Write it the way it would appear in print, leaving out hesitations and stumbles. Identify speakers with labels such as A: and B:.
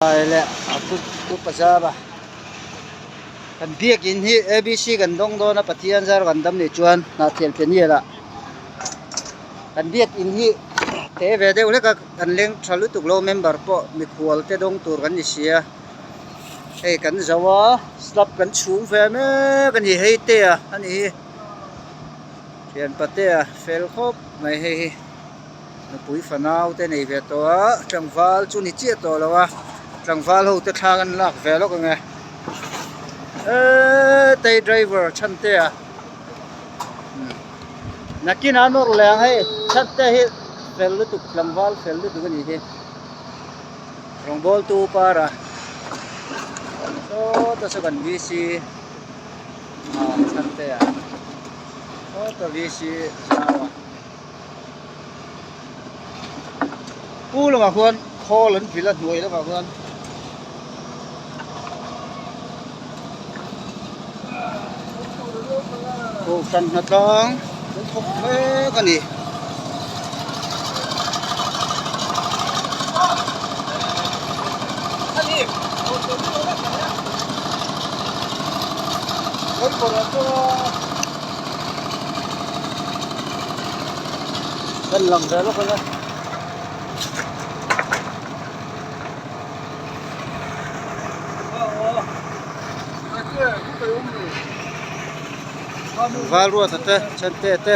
A: le tu pasaba kan biak in hi abc kan dong do na pathian zar kan dam ni chuan na thel pe ni la kan biak in hi te ve de ule ka kan leng thalu tuk lo member po mi khwal te dong tur kan ni sia ei kan zawa slap kan chung ve me kan hi hei te a ani hian pate a fel khop mai hei na pui fanau te nei ve to a tangwal chu ni che to lawa tangwal ho te thla kan lak ve lo ka nge tay driver chan te a nakin anor lang hai chat te hi fel lu tuk tangwal fel lu tuk ni hi rong bol tu para so ta sa kan vc chan te a so ta vc sawa pu lo ma khon kho lan phila nuai la ma khon o san na tang thok me ka ni ani oi por ato kan lang da lo ka na valua te chan te